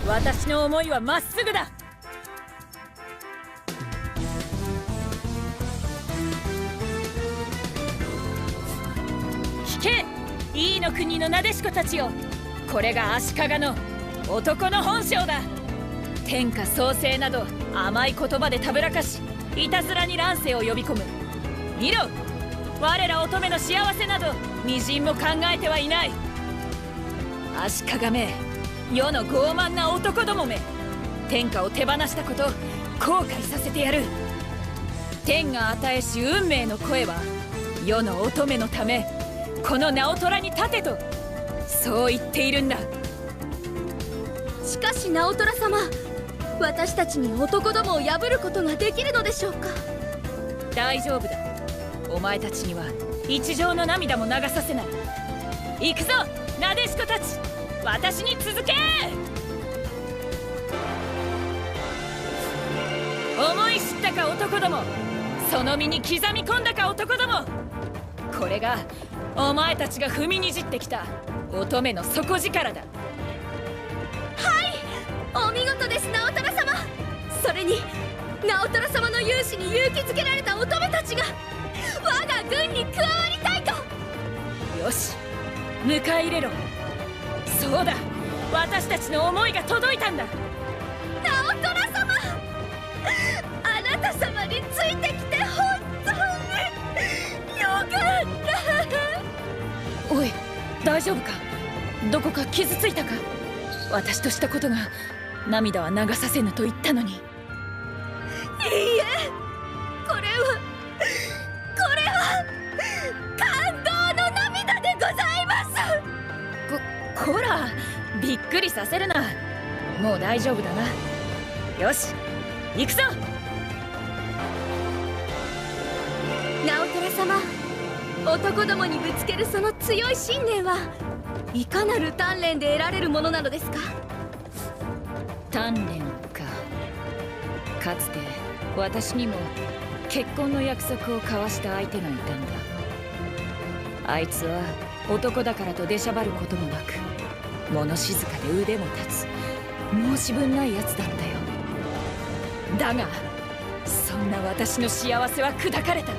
私の思いはまっすぐだ。聞け、イーの国のなでしこたちよ。これが足利の男の本性だ。天下創生など甘い言葉でたぶらかし、いたずらに乱世を呼び込む。見ろ、我ら乙女の幸せなどみじんも考えてはいない。足利め、世の傲慢な男どもめ、天下を手放したこと後悔させてやる。天が与えし運命の声は世の乙女のため、この直虎に立てとそう言っているんだ。しかし直虎様、私たちに男どもを破ることができるのでしょうか？大丈夫だ。お前たちには一条の涙も流させない。行くぞなでしこたち、私に続け。思い知ったか男ども、その身に刻み込んだか男ども。これがお前たちが踏みにじってきた乙女の底力だ。お見事です直虎様。それに直虎様の勇姿に勇気づけられた乙女たちが我が軍に加わりたいと。よし、迎え入れろ。そうだ、私たちの思いが届いたんだ。直虎様、あなた様についてきて本当によかった。おい、大丈夫か？どこか傷ついたか？私としたことが涙は流させぬと言ったのに。いいえ、これは感動の涙でございます。こら、びっくりさせるな。もう大丈夫だな。よし、行くぞ。直虎様、男どもにぶつけるその強い信念はいかなる鍛錬で得られるものなのですか？鍛錬か。かつて私にも結婚の約束を交わした相手がいたんだ。あいつは男だからと出しゃばることもなく、物静かで腕も立つ申し分ないやつだったよ。だがそんな私の幸せは砕かれた。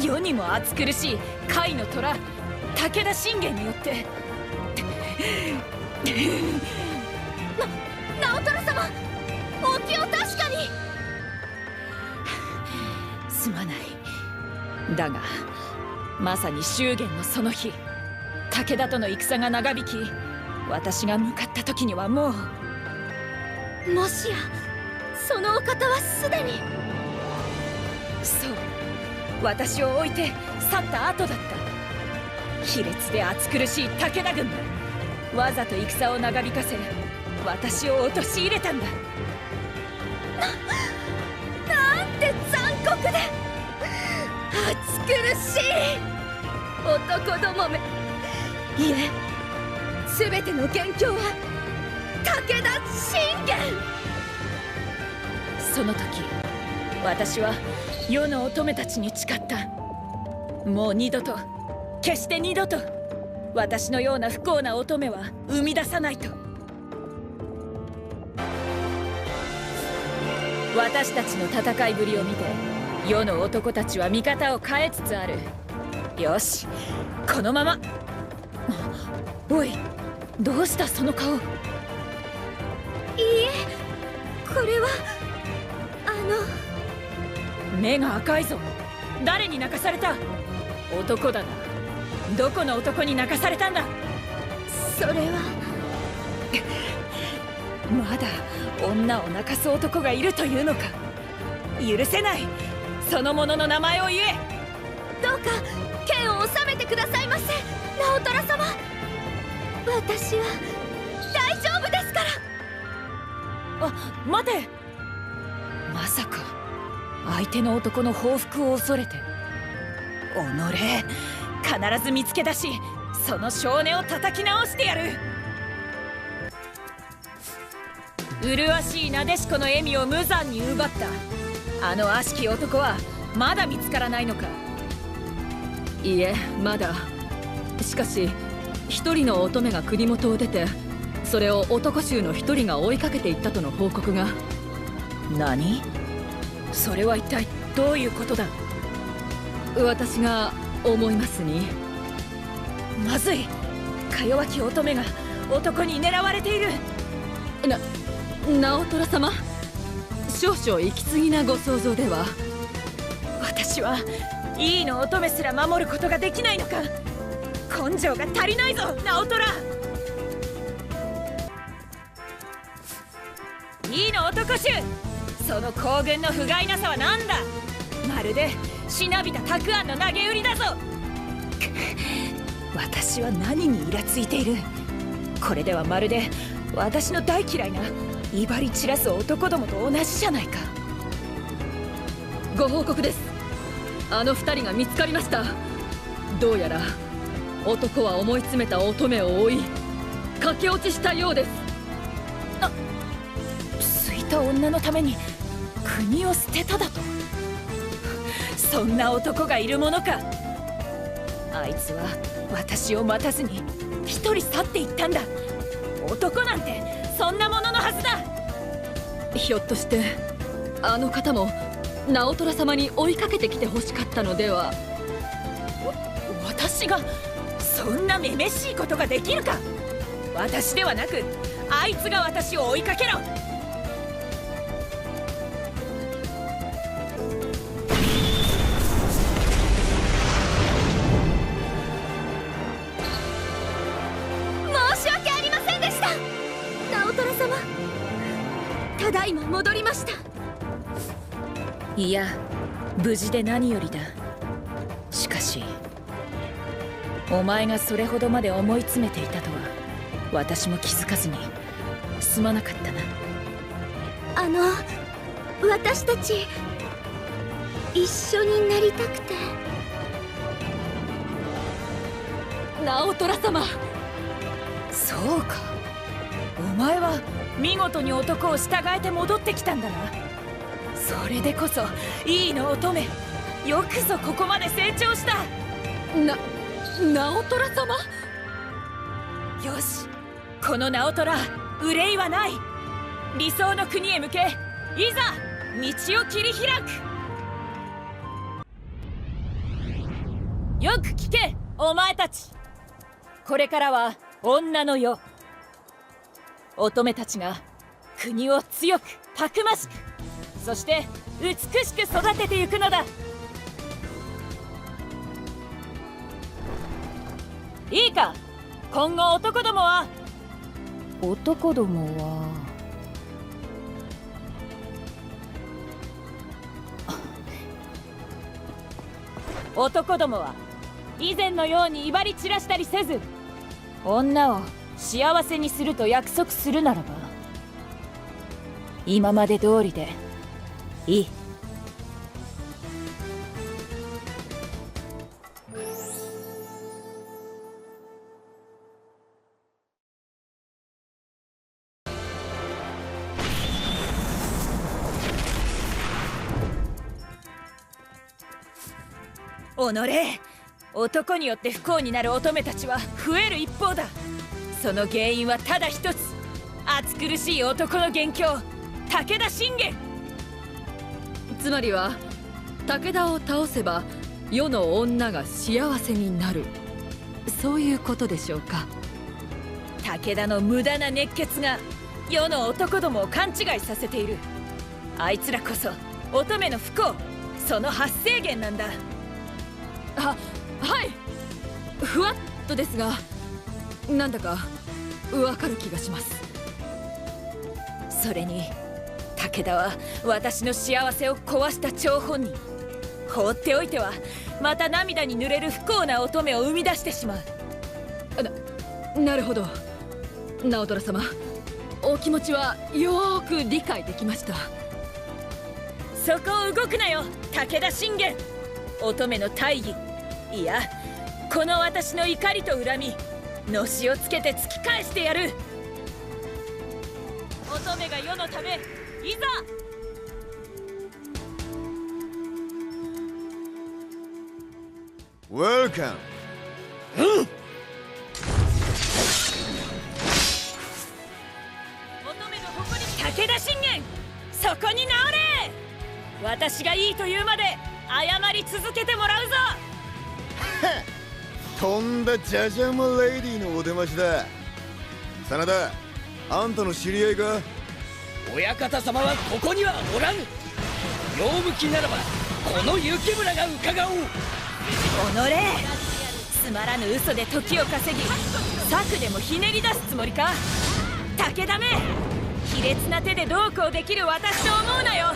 世にも暑苦しい甲斐の虎武田信玄によって。直虎様、お気を確かに。すまない。だがまさに祝言のその日、武田との戦が長引き、私が向かった時にはもう。もしやそのお方はすでに。そう、私を置いて去った後だった。卑劣で暑苦しい武田軍がわざと戦を長引かせ、私を陥れたんだ。なんて残酷で暑苦しい男どもめ。いえ、全ての元凶は武田信玄。その時私は世の乙女たちに誓った。もう二度と、決して二度と私のような不幸な乙女は生み出さないと。私たちの戦いぶりを見て世の男たちは見方を変えつつある。よし、このまま。おい、どうしたその顔。いいえ、これは目が赤いぞ。誰に泣かされた？男だな。どこの男に泣かされたんだ？それはまだ女を泣かす男がいるというのか。許せない。その者の名前を言え。どうか剣を収めてくださいませ、直虎様。私は大丈夫ですから。あ、待て。まさか相手の男の報復を恐れて。己、必ず見つけ出し、その少年を叩き直してやる。麗しいなでしこの笑みを無残に奪ったあの悪しき男はまだ見つからないのか？いえ、まだ。しかし一人の乙女が国元を出て、それを男衆の一人が追いかけていったとの報告が。何？それは一体どういうことだ？私が思いますに。まずい。か弱き乙女が男に狙われている。直虎様、少々行き過ぎなご想像では。私はイーの乙女すら守ることができないのか。根性が足りないぞ直虎。イーの男衆、その行軍の不甲斐なさは何だ。まるでしなびたたくあんの投げ売りだぞ。私は何にイラついている。これではまるで私の大嫌いな威張り散らす男どもと同じじゃないか。ご報告です。あの二人が見つかりました。どうやら男は思い詰めた乙女を追い駆け落ちしたようです。好いた女のために国を捨てただと。そんな男がいるものか。あいつは私を待たずに一人去っていったんだ。男なんてそんなもののはずだ。ひょっとしてあの方も直虎様に追いかけてきてほしかったのでは。私がそんなめめしいことができるか。私ではなくあいつが私を追いかけろ。申し訳ありませんでした。直虎様、ただいま戻りました。いや、無事で何よりだ。しかしお前がそれほどまで思い詰めていたとは私も気づかずにすまなかったな。私たち一緒になりたくて。直虎様、そうか。お前は見事に男を従えて戻ってきたんだな。それでこそいいの乙女、よくぞここまで成長した。直虎様。よし、この直虎憂いはない。理想の国へ向けいざ道を切り開く。よく聞けお前たち。これからは女の世。乙女たちが国を強くたくましく、そして美しく育てていくのだ。いいか、今後男どもは男どもは以前のように威張り散らしたりせず、女を幸せにすると約束するならば今まで通りでいい。おのれ、男によって不幸になる乙女たちは増える一方だ。その原因はただ一つ、暑苦しい男の元凶、武田信玄。つまりは武田を倒せば世の女が幸せになる、そういうことでしょうか。武田の無駄な熱血が世の男どもを勘違いさせている。あいつらこそ乙女の不幸、その発生源なんだ。はい、ふわっとですがなんだかわかる気がします。それに武田は私の幸せを壊した張本人。放っておいてはまた涙に濡れる不幸な乙女を生み出してしまう。なるほど、直虎様、お気持ちはよーく理解できました。そこを動くなよ武田信玄。乙女の大義、いやこの私の怒りと恨み、のしをつけて突き返してやる。乙女が世のため、いざ。Welcome. 武田信玄、そこに直れ。私がいいと言うまで謝り続けてもらうぞ。とんだジャジャマレイディのお出ましだ。真田、あんたの知り合いか？親方様はここにはおらぬ。用向きならばこの雪村が伺おう。つまらぬ嘘で時を稼ぎ、策でもひねり出すつもりか。武田め、卑劣な手でどうこうできる私と思うなよ。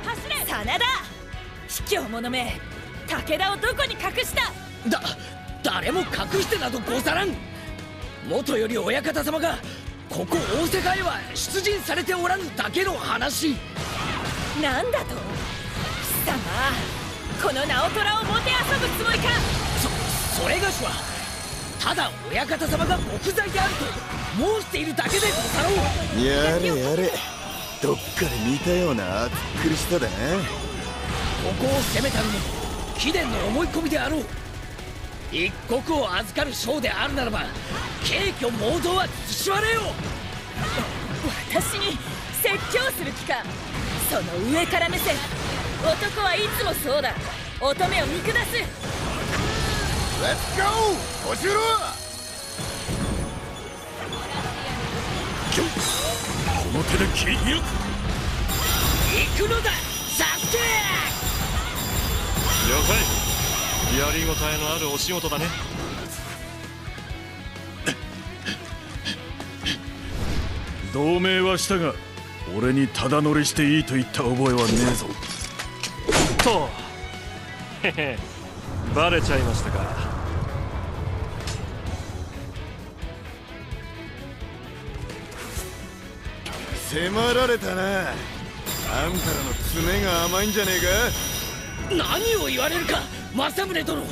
走れ真田、卑怯者め、武田をどこに隠した？誰も隠してなどござらん。元より親方様がここ大世界は出陣されておらぬだけの話。なんだと？貴様、この直虎をもてあそぶつもりか？それがしはただ親方様が木材であると申しているだけでござろう。やれやれ、どっかで見たような暑っくりしただな。ここを攻めたのも貴殿の思い込みであろう。一国を預かる将であるならば軽挙妄動は慎まれよ。私に説教する気か。その上から目線、男はいつもそうだ。乙女を見下す。レッツゴー、おしろ。この手で切り開く。行くのだサスケ。了解。やりごたえのあるお仕事だね。同盟はしたが俺にただ乗りしていいと言った覚えはねえぞ。とへへ、バレちゃいましたか。迫られたな。あんたらの爪が甘いんじゃねえか。何を言われるか政宗殿。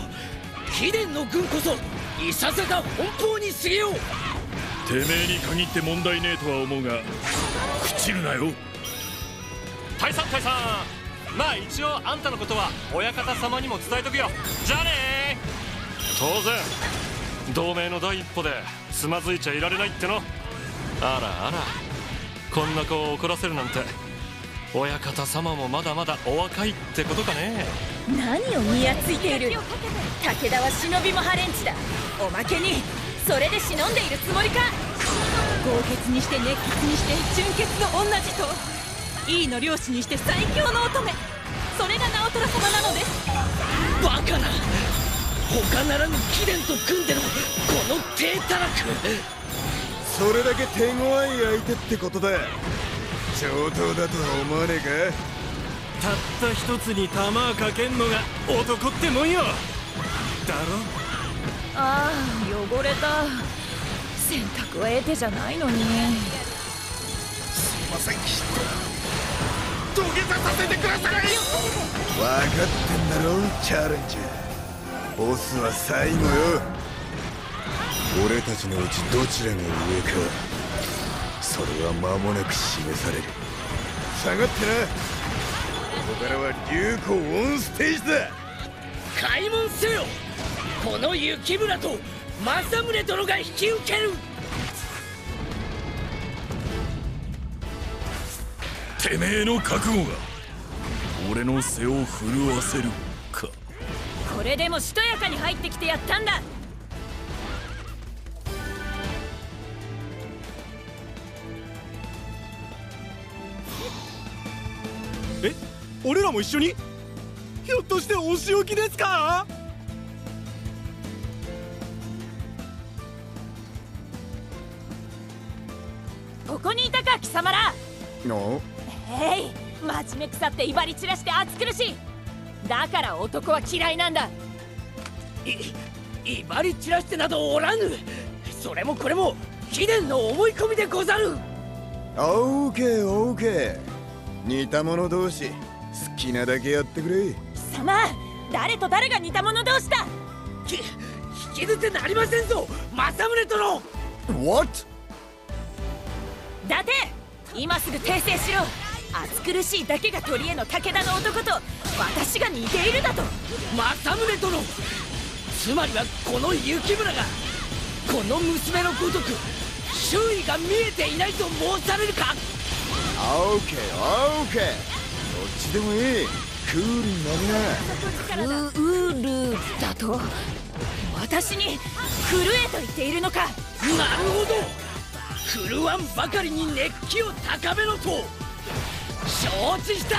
貴殿の軍こそいささか奔放に過ぎよう。てめえに限って問題ねえとは思うが朽ちるなよ。大佐まあ一応あんたのことは親方様にも伝えとくよ。じゃあねー。当然同盟の第一歩でつまずいちゃいられないっての。あらあら、こんな子を怒らせるなんて親方様もまだまだお若いってことかね。何をにやついている。武田は忍びもハレンチだ。おまけにそれで忍んでいるつもりか。豪傑にして熱血にして純潔の同じと、井伊の漁師にして最強の乙女、それが直虎様なのです。バカな。他ならぬ貴殿と組んでのこの低たらく。それだけ手強い相手ってことだ。上等だとは思わねえか。たった一つに弾かけんのが男ってもんよ。だろ。ああ、汚れた。洗濯は得手じゃないのに。すいません、きっと土下座させてください。分かってんだろチャレンジャー。ボスは最後よ。俺たちのうちどちらが上か、それは間もなく示される。下がってな。ここからは竜虎オンステージだ。開門せよ。この雪村と政宗殿が引き受ける。てめえの覚悟が俺の背を震わせるか。これでもしとやかに入ってきてやったんだ。え、俺らも一緒に？ひょっとしてお仕置きですか？ここにいたか貴様ら。のえい、真面目腐って威張り散らして暑苦しい。だから男は嫌いなんだ。威張り散らしてなどおらぬ。それもこれも貴殿の思い込みでござる。オーケーオーケー、似た者同士好きなだけやってくれ。貴様、誰と誰が似た者同士だ。引き抜てなりませんぞ政宗殿。 What？ 伊達、今すぐ訂正しろ。暑苦しいだけが取り柄の武田の男と私が似ているだと。政宗殿、つまりはこの雪村がこの娘のごとく周囲が見えていないと申されるか。オーケーオーケー、どっちでもいい。クールになるな。ウールだと私に震えと言っているのか。なるほど、震わんばかりに熱気を高めろと承知した、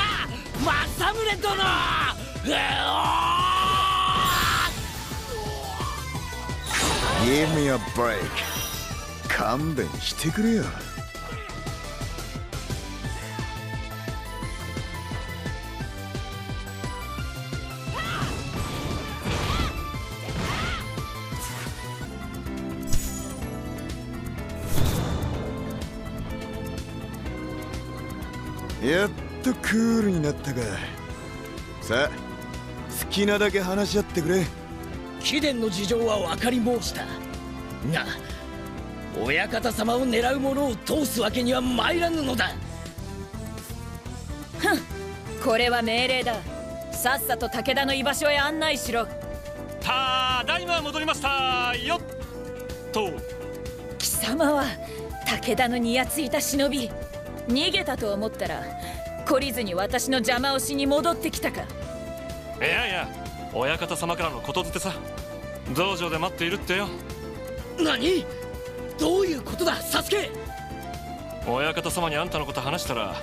政宗殿。Give me a break。勘弁してくれよ。やっとクールになったか。さあ、好きなだけ話し合ってくれ。貴殿の事情は分かり申したが、親方様を狙う者を通すわけには参らぬのだ。ふん、これは命令だ。さっさと武田の居場所へ案内しろ。ただいま戻りましたよっと。貴様は武田のにやついた忍び。逃げたと思ったら懲りずに私の邪魔をしに戻ってきたか。いやいや、親方様からのことづてさ。道場で待っているってよ。何？どういうことだ、サスケ？親方様にあんたのこと話したら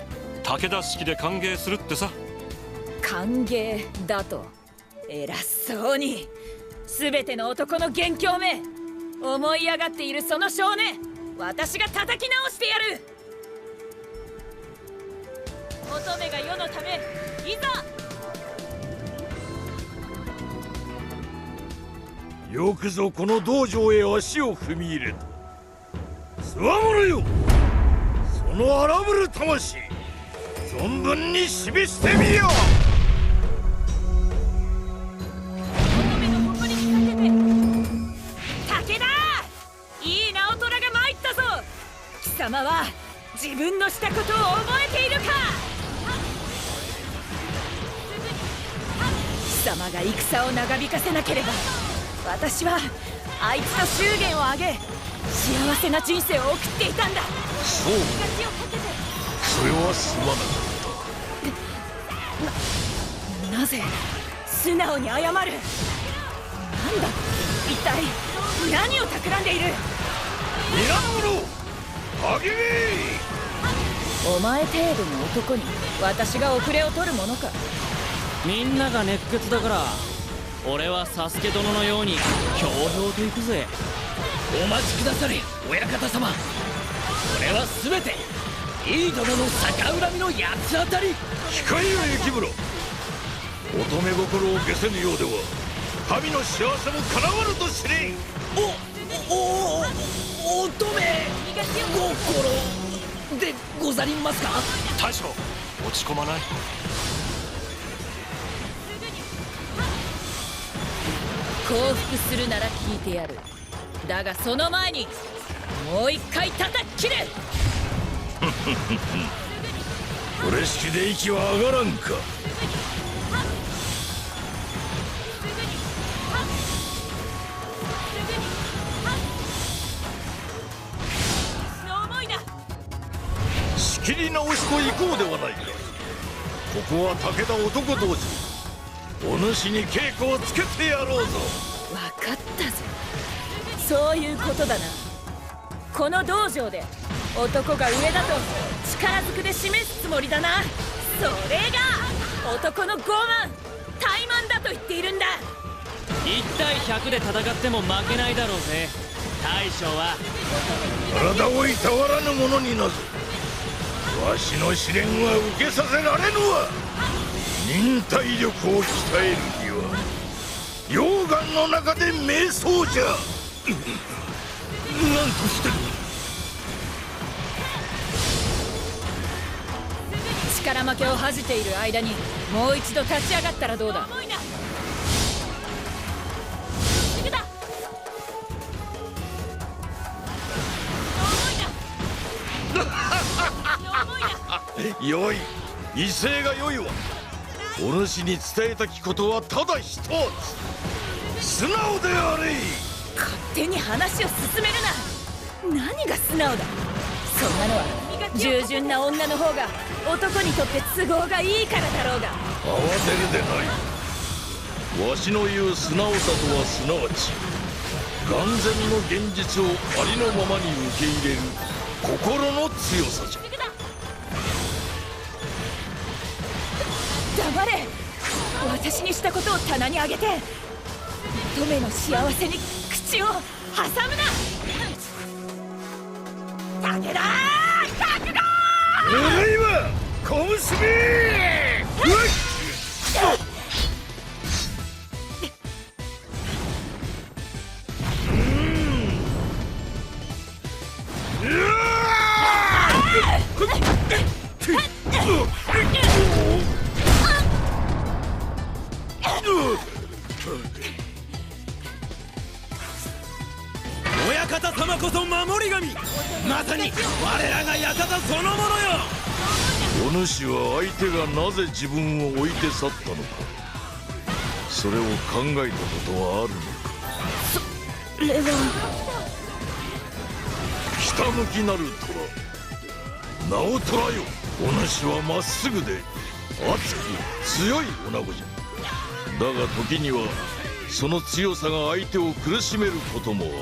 武田式で歓迎するってさ。歓迎だと偉そうに。全ての男の元凶め、思い上がっているその少年、私が叩き直してやる。乙女が世のため、いざ。よくぞこの道場へ足を踏み入れた。つわものよ、その荒ぶる魂存分に示してみよ。乙女の誇りにかけて。武田、いいな、大人が参ったぞ。貴様は自分のしたことを覚えているか。貴様が戦を長引かせなければ、私はあいつと祝言を挙げ幸せな人生を送っていたんだ。そう、それはすまなかった。なぜ素直に謝る。なんだ、一体何を企んでいる。皆の者、励め。お前程度の男に私が遅れを取るものか。みんなが熱血だから俺はサスケ殿のようにひょうひょうと行くぜ。お待ちくだされ、親方様。これは全て井伊殿の逆恨みの八つ当たり。控えよ雪室。乙女心を消せぬようでは神の幸せもかなわぬと知れ。乙女心でござりますか。大将、落ち込まない。降伏するなら聞いてやる。だがその前にもう一回叩き切れ。これ式で息は上がらんか。仕切り直しと行こうではないか。ここは武田男道場。お主に稽古をつけてやろうぞ。分かったぜ。そういうことだな。この道場で男が上だと力ずくで示すつもりだな。それが男の傲慢怠慢だと言っているんだ。1対100で戦っても負けないだろうぜ。大将は体をいたわらぬ者になぞ。わしの試練は受けさせられぬわ。忍耐力を鍛えるには溶岩の中で瞑想じゃ。何としても力負けを恥じている間にもう一度立ち上がったらどうだ。よい、威勢が良いわ。お主に伝えたきことはただ一つ。素直であれ。勝手に話を進めるな。何が素直だ。そんなのは従順な女の方が男にとって都合がいいからだろうが。慌てるでない。わしの言う素直さとはすなわち眼前の現実をありのままに受け入れる心の強さじゃ。黙れ。私にしたことを棚にあげて乙女の幸せに口を挟むな。武田覚悟。俺は小娘。親方様こそ守り神。まさに我らが館そのものよ。お主は相手がなぜ自分を置いて去ったのか、それを考えたことはあるのか。それはひたむきなる虎、直虎よ。お主はまっすぐで熱く強い女子じゃ。だが時にはその強さが相手を苦しめることもある。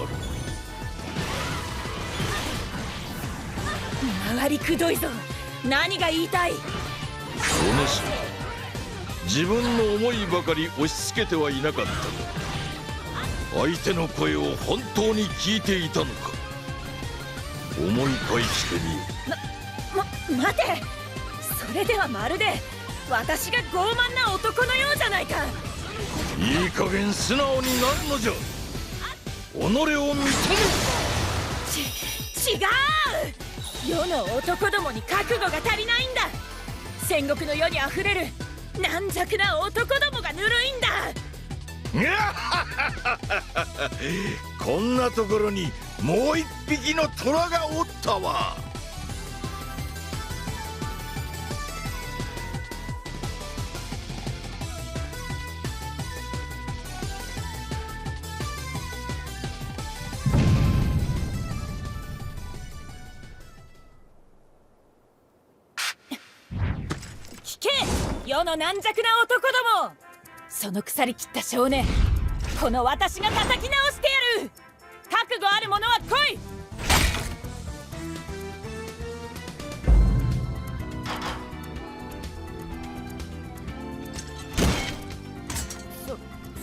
回りくどいぞ。何が言いたい。お主は自分の思いばかり押し付けてはいなかったが、相手の声を本当に聞いていたのか、思い返してみよ。待て。それではまるで私が傲慢な男のようじゃないか。いい加減素直になるのじゃ。己を認め。違う。世の男どもに覚悟が足りないんだ。戦国の世にあふれる軟弱な男どもがぬるいんだ。こんなところにもう一匹の虎がおったわ。聞け、世の軟弱な男ども。その腐りきった少年、この私が叩き直してやる。覚悟ある者は来い。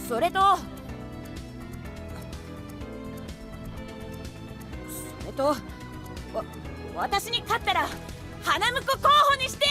それと私に勝ったら花婿候補にして